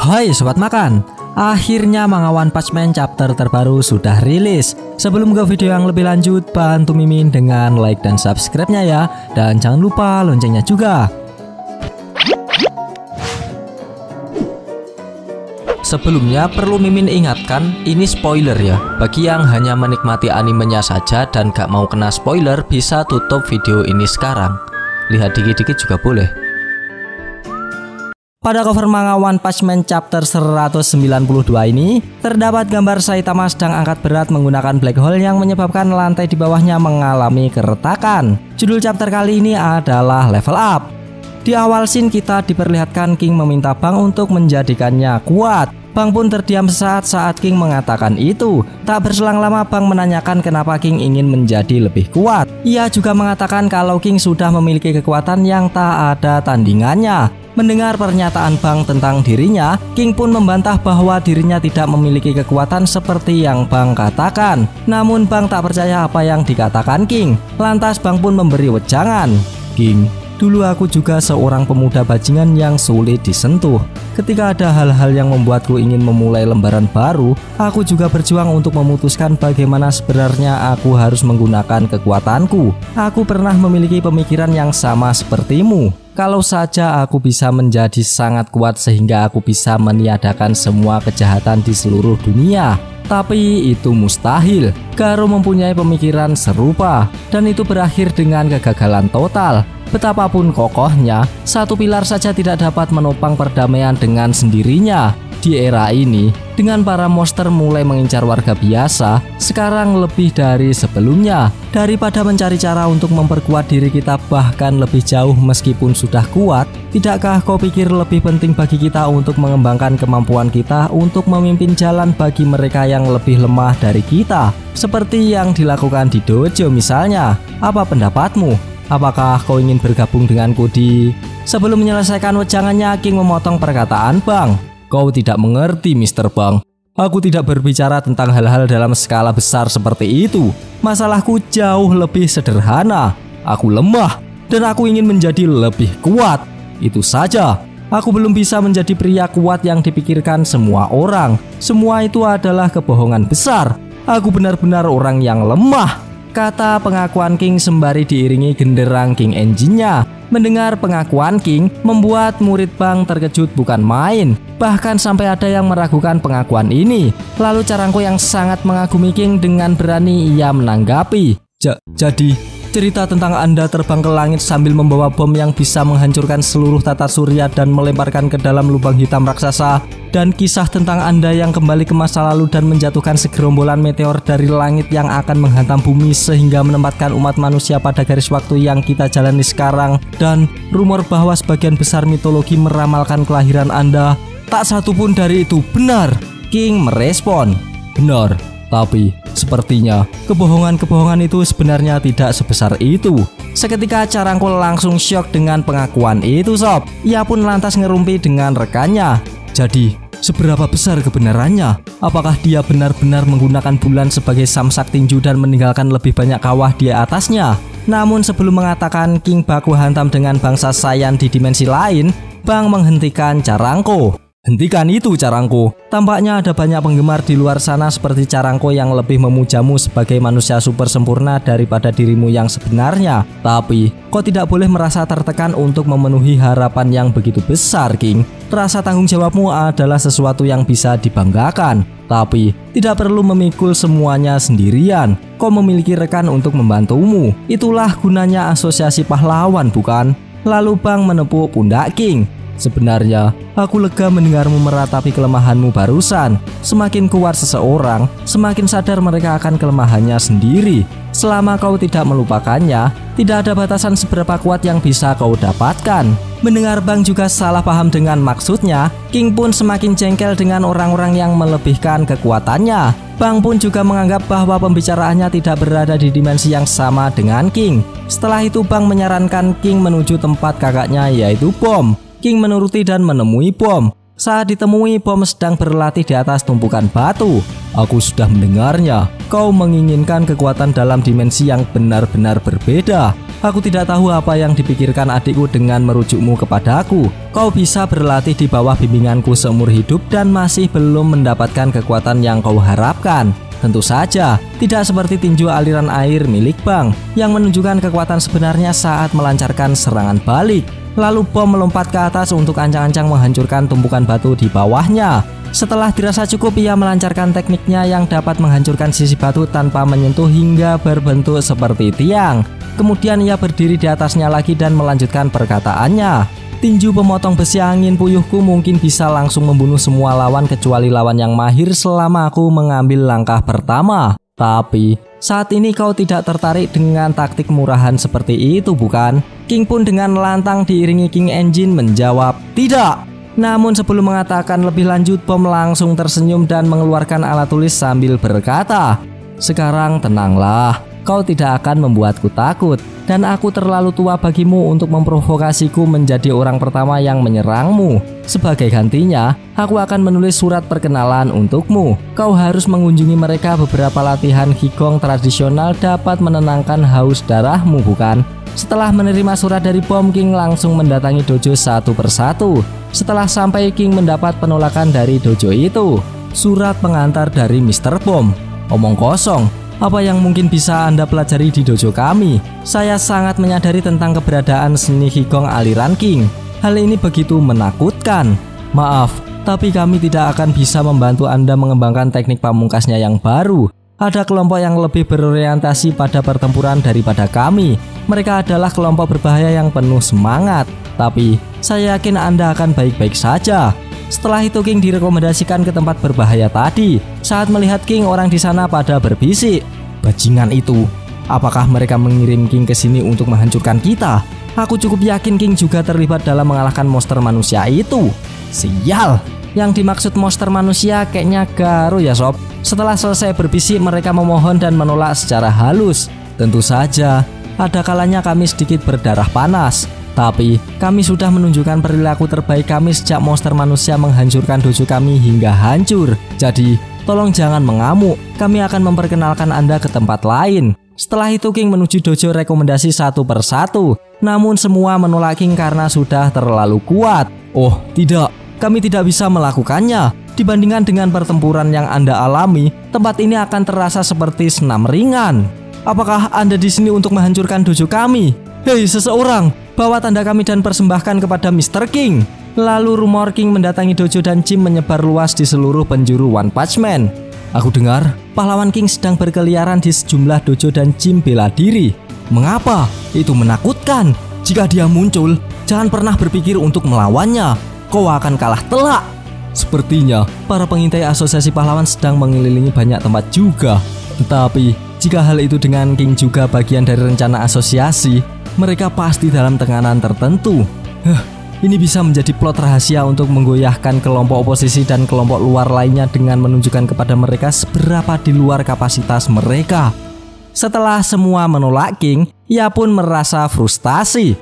Hai Sobat Makan, akhirnya manga One Punch Man chapter terbaru sudah rilis. Sebelum ke video yang lebih lanjut, bantu Mimin dengan like dan subscribe-nya ya. Dan jangan lupa loncengnya juga. Sebelumnya perlu Mimin ingatkan, ini spoiler ya. Bagi yang hanya menikmati animenya saja dan gak mau kena spoiler, bisa tutup video ini sekarang. Lihat dikit-dikit juga boleh. Pada cover manga One Punch Man chapter 192 ini, terdapat gambar Saitama sedang angkat berat menggunakan black hole yang menyebabkan lantai di bawahnya mengalami keretakan. Judul chapter kali ini adalah Level Up. Di awal scene kita diperlihatkan King meminta Bang untuk menjadikannya kuat. Bang pun terdiam sesaat saat King mengatakan itu. Tak berselang lama Bang menanyakan kenapa King ingin menjadi lebih kuat. Ia juga mengatakan kalau King sudah memiliki kekuatan yang tak ada tandingannya. Mendengar pernyataan Bang tentang dirinya, King pun membantah bahwa dirinya tidak memiliki kekuatan seperti yang Bang katakan. Namun Bang tak percaya apa yang dikatakan King. Lantas Bang pun memberi wejangan. King, dulu aku juga seorang pemuda bajingan yang sulit disentuh. Ketika ada hal-hal yang membuatku ingin memulai lembaran baru, aku juga berjuang untuk memutuskan bagaimana sebenarnya aku harus menggunakan kekuatanku. Aku pernah memiliki pemikiran yang sama sepertimu. Kalau saja aku bisa menjadi sangat kuat sehingga aku bisa meniadakan semua kejahatan di seluruh dunia. Tapi itu mustahil. Garo mempunyai pemikiran serupa, dan itu berakhir dengan kegagalan total. Betapapun kokohnya, satu pilar saja tidak dapat menopang perdamaian dengan sendirinya. Di era ini, dengan para monster mulai mengincar warga biasa, sekarang lebih dari sebelumnya. Daripada mencari cara untuk memperkuat diri kita bahkan lebih jauh meskipun sudah kuat, tidakkah kau pikir lebih penting bagi kita untuk mengembangkan kemampuan kita untuk memimpin jalan bagi mereka yang lebih lemah dari kita? Seperti yang dilakukan di dojo misalnya. Apa pendapatmu? Apakah kau ingin bergabung denganku di... Sebelum menyelesaikan wejangannya, King memotong perkataan Bang. Kau tidak mengerti, Mr. Bang. Aku tidak berbicara tentang hal-hal dalam skala besar seperti itu. Masalahku jauh lebih sederhana. Aku lemah dan aku ingin menjadi lebih kuat. Itu saja. Aku belum bisa menjadi pria kuat yang dipikirkan semua orang. Semua itu adalah kebohongan besar. Aku benar-benar orang yang lemah, kata pengakuan King sembari diiringi genderang King Engine-nya. Mendengar pengakuan King membuat murid Bang terkejut bukan main. Bahkan sampai ada yang meragukan pengakuan ini. Lalu Carangko yang sangat mengagumi King dengan berani ia menanggapi. Jadi cerita tentang Anda terbang ke langit sambil membawa bom yang bisa menghancurkan seluruh tata surya dan melemparkan ke dalam lubang hitam raksasa, dan kisah tentang Anda yang kembali ke masa lalu dan menjatuhkan segerombolan meteor dari langit yang akan menghantam bumi sehingga menempatkan umat manusia pada garis waktu yang kita jalani sekarang, dan rumor bahwa sebagian besar mitologi meramalkan kelahiran Anda. Tak satu pun dari itu benar. King merespon, benar. Tapi sepertinya kebohongan-kebohongan itu sebenarnya tidak sebesar itu. Seketika Carangko langsung syok dengan pengakuan itu sob. Ia pun lantas ngerumpi dengan rekannya. Jadi seberapa besar kebenarannya? Apakah dia benar-benar menggunakan bulan sebagai samsak tinju dan meninggalkan lebih banyak kawah di atasnya? Namun sebelum mengatakan King baku hantam dengan bangsa Saiyan di dimensi lain, Bang menghentikan Carangko. Hentikan itu Carangko. Tampaknya ada banyak penggemar di luar sana seperti Carangko yang lebih memujamu sebagai manusia super sempurna daripada dirimu yang sebenarnya. Tapi kau tidak boleh merasa tertekan untuk memenuhi harapan yang begitu besar, King. Rasa tanggung jawabmu adalah sesuatu yang bisa dibanggakan. Tapi tidak perlu memikul semuanya sendirian. Kau memiliki rekan untuk membantumu. Itulah gunanya asosiasi pahlawan, bukan? Lalu Bang menepuk pundak King. Sebenarnya, aku lega mendengarmu meratapi kelemahanmu barusan. Semakin kuat seseorang, semakin sadar mereka akan kelemahannya sendiri. Selama kau tidak melupakannya, tidak ada batasan seberapa kuat yang bisa kau dapatkan. Mendengar Bang juga salah paham dengan maksudnya, King pun semakin jengkel dengan orang-orang yang melebihkan kekuatannya. Bang pun juga menganggap bahwa pembicaraannya tidak berada di dimensi yang sama dengan King. Setelah itu Bang menyarankan King menuju tempat kakaknya yaitu bom. King menuruti dan menemui bom. Saat ditemui, bom sedang berlatih di atas tumpukan batu. Aku sudah mendengarnya. Kau menginginkan kekuatan dalam dimensi yang benar-benar berbeda. Aku tidak tahu apa yang dipikirkan adikku dengan merujukmu kepadaku. Kau bisa berlatih di bawah bimbinganku seumur hidup dan masih belum mendapatkan kekuatan yang kau harapkan. Tentu saja, tidak seperti tinju aliran air milik Bang yang menunjukkan kekuatan sebenarnya saat melancarkan serangan balik. Lalu bom melompat ke atas untuk ancang-ancang menghancurkan tumpukan batu di bawahnya. Setelah dirasa cukup, ia melancarkan tekniknya yang dapat menghancurkan sisi batu tanpa menyentuh hingga berbentuk seperti tiang. Kemudian ia berdiri di atasnya lagi dan melanjutkan perkataannya. Tinju pemotong besi angin puyuhku mungkin bisa langsung membunuh semua lawan kecuali lawan yang mahir selama aku mengambil langkah pertama. Tapi saat ini kau tidak tertarik dengan taktik murahan seperti itu, bukan? King pun dengan lantang diiringi King Engine menjawab, "Tidak." Namun sebelum mengatakan lebih lanjut, bom langsung tersenyum dan mengeluarkan alat tulis sambil berkata, "Sekarang tenanglah, kau tidak akan membuatku takut, dan aku terlalu tua bagimu untuk memprovokasiku menjadi orang pertama yang menyerangmu. Sebagai gantinya, aku akan menulis surat perkenalan untukmu. Kau harus mengunjungi mereka. Beberapa latihan Qigong tradisional dapat menenangkan haus darahmu, bukan?" Setelah menerima surat dari bom, King langsung mendatangi dojo satu persatu. Setelah sampai, King mendapat penolakan dari dojo itu. Surat pengantar dari Mr. Bom. Omong kosong. Apa yang mungkin bisa Anda pelajari di dojo kami? Saya sangat menyadari tentang keberadaan seni Qigong aliran King. Hal ini begitu menakutkan. Maaf, tapi kami tidak akan bisa membantu Anda mengembangkan teknik pamungkasnya yang baru. Ada kelompok yang lebih berorientasi pada pertempuran daripada kami. Mereka adalah kelompok berbahaya yang penuh semangat. Tapi saya yakin Anda akan baik-baik saja. Setelah itu King direkomendasikan ke tempat berbahaya tadi. Saat melihat King, orang di sana pada berbisik, "Bajingan itu, apakah mereka mengirim King ke sini untuk menghancurkan kita? Aku cukup yakin King juga terlibat dalam mengalahkan monster manusia itu." Sial, yang dimaksud monster manusia kayaknya Garu ya sob. Setelah selesai berbisik, mereka memohon dan menolak secara halus. Tentu saja, ada kalanya kami sedikit berdarah panas. Tapi kami sudah menunjukkan perilaku terbaik kami sejak monster manusia menghancurkan dojo kami hingga hancur. Jadi tolong jangan mengamuk, kami akan memperkenalkan Anda ke tempat lain. Setelah itu King menuju dojo rekomendasi satu persatu. Namun semua menolak King karena sudah terlalu kuat. "Oh tidak, kami tidak bisa melakukannya. Dibandingkan dengan pertempuran yang Anda alami, tempat ini akan terasa seperti senam ringan. Apakah Anda di sini untuk menghancurkan dojo kami? Hei seseorang, bawa tanda kami dan persembahkan kepada Mr. King." Lalu rumor King mendatangi dojo dan Jim menyebar luas di seluruh penjuru One Punch Man. Aku dengar pahlawan King sedang berkeliaran di sejumlah dojo dan Jim bela diri. Mengapa? Itu menakutkan. Jika dia muncul, jangan pernah berpikir untuk melawannya. Kau akan kalah telak. Sepertinya para pengintai asosiasi pahlawan sedang mengelilingi banyak tempat juga. Tetapi jika hal itu dengan King juga bagian dari rencana asosiasi, mereka pasti dalam tekanan tertentu. Ini bisa menjadi plot rahasia untuk menggoyahkan kelompok oposisi dan kelompok luar lainnya dengan menunjukkan kepada mereka seberapa di luar kapasitas mereka. Setelah semua menolak King, ia pun merasa frustasi.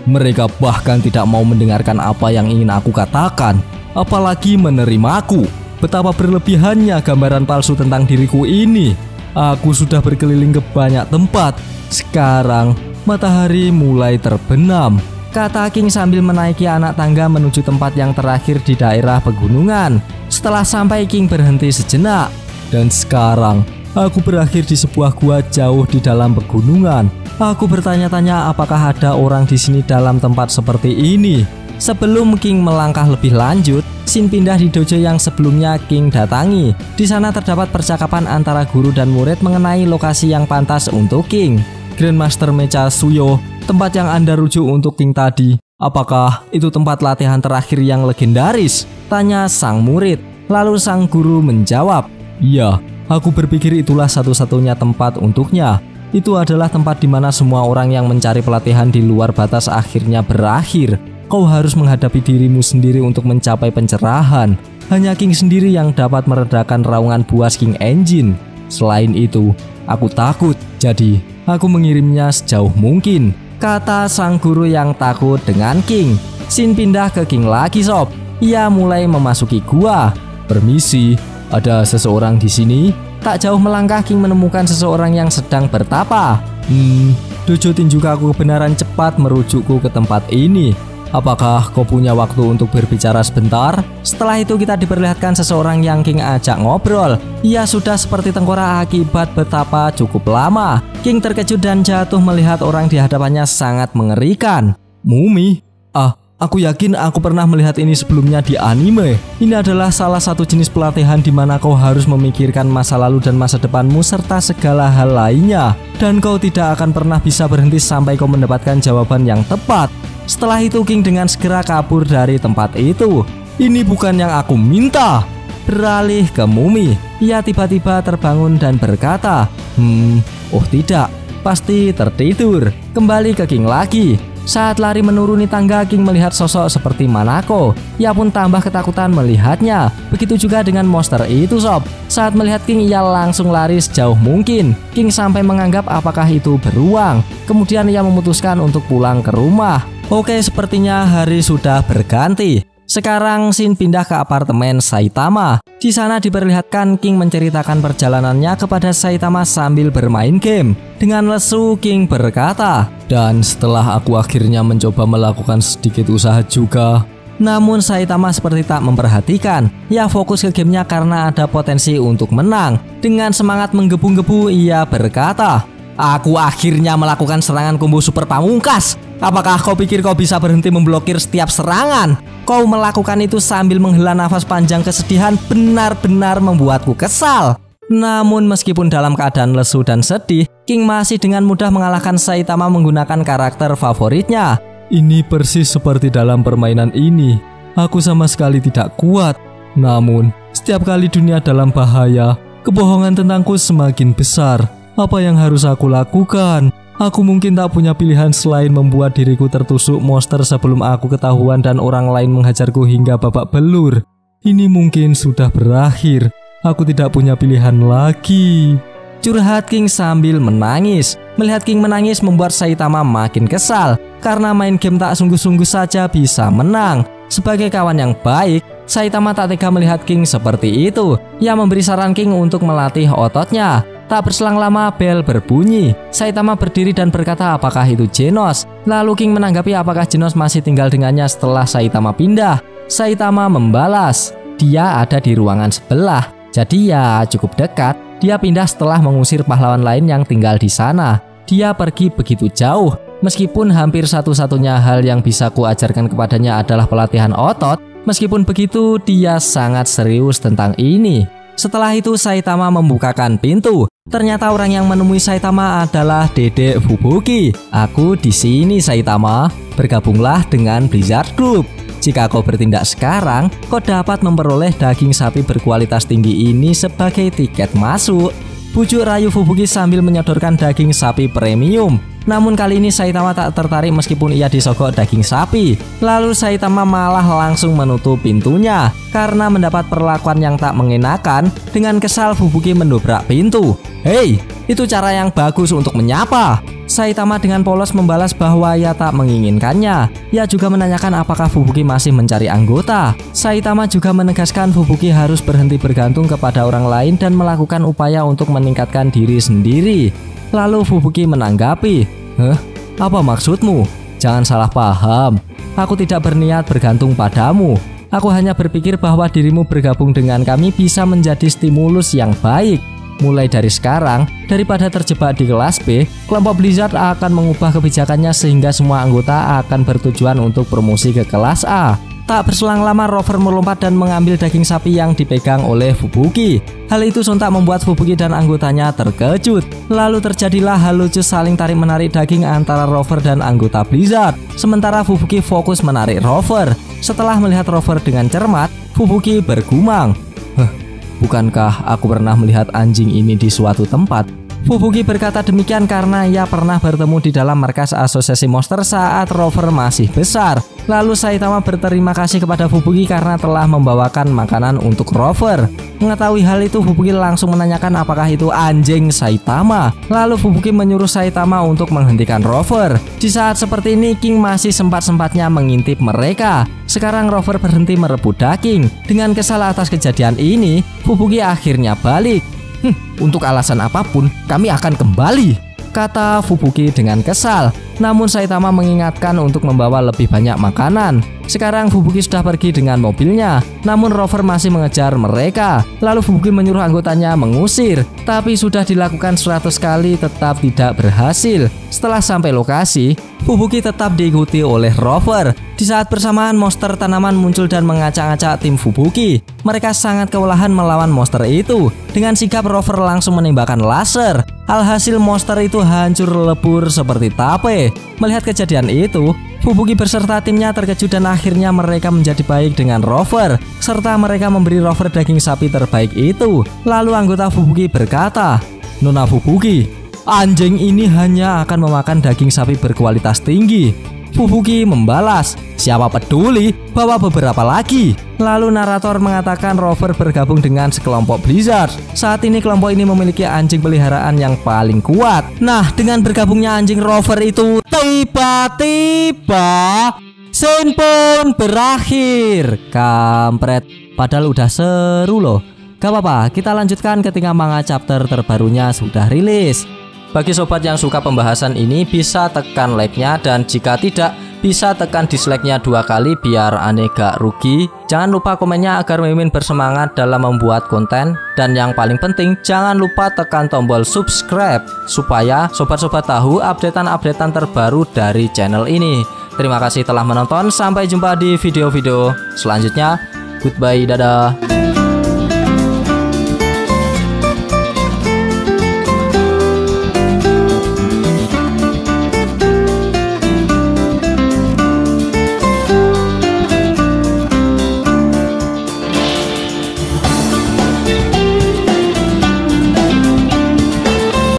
Mereka bahkan tidak mau mendengarkan apa yang ingin aku katakan, apalagi menerimaku. Betapa berlebihannya gambaran palsu tentang diriku ini. Aku sudah berkeliling ke banyak tempat. Sekarang matahari mulai terbenam, kata King sambil menaiki anak tangga menuju tempat yang terakhir di daerah pegunungan. Setelah sampai, King berhenti sejenak. Dan sekarang aku berakhir di sebuah gua jauh di dalam pegunungan. Aku bertanya-tanya apakah ada orang di sini dalam tempat seperti ini. Sebelum King melangkah lebih lanjut, Shin pindah di dojo yang sebelumnya King datangi. Di sana terdapat percakapan antara guru dan murid mengenai lokasi yang pantas untuk King. Grandmaster Mecha Suyo, tempat yang Anda rujuk untuk King tadi, apakah itu tempat latihan terakhir yang legendaris? Tanya sang murid. Lalu sang guru menjawab, "Iya, aku berpikir itulah satu-satunya tempat untuknya. Itu adalah tempat di mana semua orang yang mencari pelatihan di luar batas akhirnya berakhir. Kau harus menghadapi dirimu sendiri untuk mencapai pencerahan. Hanya King sendiri yang dapat meredakan raungan buas King Engine. Selain itu, aku takut, jadi aku mengirimnya sejauh mungkin," kata sang guru yang takut dengan King. Shin pindah ke King lagi sob. ia mulai memasuki gua. "Permisi, ada seseorang di sini?" Tak jauh melangkah, King menemukan seseorang yang sedang bertapa. Dojo tinju aku kebenaran cepat merujukku ke tempat ini. Apakah kau punya waktu untuk berbicara sebentar? Setelah itu kita diperlihatkan seseorang yang King ajak ngobrol. Ia sudah seperti tengkorak akibat betapa cukup lama. King terkejut dan jatuh melihat orang di hadapannya sangat mengerikan. "Mumi? Aku yakin aku pernah melihat ini sebelumnya di anime. Ini adalah salah satu jenis pelatihan di mana kau harus memikirkan masa lalu dan masa depanmu serta segala hal lainnya. Dan kau tidak akan pernah bisa berhenti sampai kau mendapatkan jawaban yang tepat." Setelah itu King dengan segera kabur dari tempat itu. "Ini bukan yang aku minta." Beralih ke Mumi, ia tiba-tiba terbangun dan berkata, "Oh tidak, pasti tertidur." Kembali ke King lagi. Saat lari menuruni tangga, King melihat sosok seperti Manako. Ia pun tambah ketakutan melihatnya. Begitu juga dengan monster itu sob. Saat melihat King, ia langsung lari sejauh mungkin. King sampai menganggap apakah itu beruang. Kemudian ia memutuskan untuk pulang ke rumah. Oke, sepertinya hari sudah berganti. Sekarang scene pindah ke apartemen Saitama. Di sana diperlihatkan King menceritakan perjalanannya kepada Saitama sambil bermain game. Dengan lesu King berkata, "Dan setelah aku akhirnya mencoba melakukan sedikit usaha juga." Namun Saitama seperti tak memperhatikan. Ia fokus ke gamenya karena ada potensi untuk menang. Dengan semangat menggebu-gebu ia berkata, "Aku akhirnya melakukan serangan combo super pamungkas. Apakah kau pikir kau bisa berhenti memblokir setiap serangan? Kau melakukan itu sambil menghela nafas panjang kesedihan benar-benar membuatku kesal." Namun meskipun dalam keadaan lesu dan sedih, King masih dengan mudah mengalahkan Saitama menggunakan karakter favoritnya. "Ini persis seperti dalam permainan ini. Aku sama sekali tidak kuat. Namun, setiap kali dunia dalam bahaya, kebohongan tentangku semakin besar. Apa yang harus aku lakukan? Aku mungkin tak punya pilihan selain membuat diriku tertusuk monster sebelum aku ketahuan dan orang lain menghajarku hingga babak belur. Ini mungkin sudah berakhir. Aku tidak punya pilihan lagi." Curhat King sambil menangis. Melihat King menangis membuat Saitama makin kesal. Karena main game tak sungguh-sungguh saja bisa menang. Sebagai kawan yang baik, Saitama tak tega melihat King seperti itu. Ia memberi saran King untuk melatih ototnya. Tak berselang lama bel berbunyi. Saitama berdiri dan berkata apakah itu Genos. Lalu King menanggapi apakah Genos masih tinggal dengannya setelah Saitama pindah. Saitama membalas, "Dia ada di ruangan sebelah. Jadi ya cukup dekat. Dia pindah setelah mengusir pahlawan lain yang tinggal di sana. Dia pergi begitu jauh. Meskipun hampir satu-satunya hal yang bisa kuajarkan kepadanya adalah pelatihan otot. Meskipun begitu, dia sangat serius tentang ini." Setelah itu Saitama membukakan pintu. Ternyata orang yang menemui Saitama adalah Dedek Fubuki. "Aku di sini Saitama. Bergabunglah dengan Blizzard Group. Jika kau bertindak sekarang, kau dapat memperoleh daging sapi berkualitas tinggi ini sebagai tiket masuk." Bujuk rayu Fubuki sambil menyodorkan daging sapi premium. Namun kali ini Saitama tak tertarik meskipun ia disogok daging sapi. Lalu Saitama malah langsung menutup pintunya karena mendapat perlakuan yang tak mengenakan. Dengan kesal Fubuki mendobrak pintu. "Hei, itu cara yang bagus untuk menyapa." Saitama dengan polos membalas bahwa ia tak menginginkannya. Ia juga menanyakan apakah Fubuki masih mencari anggota. Saitama juga menegaskan Fubuki harus berhenti bergantung kepada orang lain dan melakukan upaya untuk meningkatkan diri sendiri. Lalu Fubuki menanggapi, "Apa maksudmu? Jangan salah paham. Aku tidak berniat bergantung padamu. Aku hanya berpikir bahwa dirimu bergabung dengan kami bisa menjadi stimulus yang baik. Mulai dari sekarang, daripada terjebak di kelas B, kelompok Blizzard akan mengubah kebijakannya sehingga semua anggota akan bertujuan untuk promosi ke kelas A." Tak berselang lama Rover melompat dan mengambil daging sapi yang dipegang oleh Fubuki. Hal itu sontak membuat Fubuki dan anggotanya terkejut. Lalu terjadilah hal lucu saling tarik-menarik daging antara Rover dan anggota Blizzard. Sementara Fubuki fokus menarik Rover. Setelah melihat Rover dengan cermat, Fubuki bergumam, "Bukankah aku pernah melihat anjing ini di suatu tempat?" Fubuki berkata demikian karena ia pernah bertemu di dalam markas asosiasi monster saat Rover masih besar. Lalu Saitama berterima kasih kepada Fubuki karena telah membawakan makanan untuk Rover. Mengetahui hal itu, Fubuki langsung menanyakan apakah itu anjing Saitama. Lalu Fubuki menyuruh Saitama untuk menghentikan Rover. Di saat seperti ini, King masih sempat-sempatnya mengintip mereka. Sekarang Rover berhenti merebut daging. Dengan kesal atas kejadian ini, Fubuki akhirnya balik. Untuk alasan apapun, kami akan kembali, kata Fubuki dengan kesal. Namun Saitama mengingatkan untuk membawa lebih banyak makanan. Sekarang Fubuki sudah pergi dengan mobilnya, namun Rover masih mengejar mereka. Lalu Fubuki menyuruh anggotanya mengusir, tapi sudah dilakukan 100 kali tetap tidak berhasil. Setelah sampai lokasi, Fubuki tetap diikuti oleh Rover. Di saat bersamaan, monster tanaman muncul dan mengacak-acak tim Fubuki. Mereka sangat kewalahan melawan monster itu. Dengan sigap, Rover langsung menembakkan laser. Alhasil monster itu hancur lebur seperti tape. Melihat kejadian itu, Fubuki beserta timnya terkejut dan akhirnya mereka menjadi baik dengan Rover, serta mereka memberi Rover daging sapi terbaik itu. Lalu anggota Fubuki berkata, "Nona Fubuki, anjing ini hanya akan memakan daging sapi berkualitas tinggi." Fubuki membalas, "Siapa peduli, bawa beberapa lagi." Lalu narator mengatakan Rover bergabung dengan sekelompok Blizzard. Saat ini kelompok ini memiliki anjing peliharaan yang paling kuat. Nah, dengan bergabungnya anjing Rover itu, tiba-tiba scene pun berakhir. Kampret, padahal udah seru loh. Gak apa-apa, kita lanjutkan ketika manga chapter terbarunya sudah rilis. Bagi sobat yang suka pembahasan ini, bisa tekan like-nya, dan jika tidak, bisa tekan dislike-nya 2 kali biar aneh gak rugi. Jangan lupa komennya agar Mimin bersemangat dalam membuat konten. Dan yang paling penting, jangan lupa tekan tombol subscribe supaya sobat-sobat tahu updatean-updatean terbaru dari channel ini. Terima kasih telah menonton, sampai jumpa di video-video selanjutnya. Goodbye, dadah.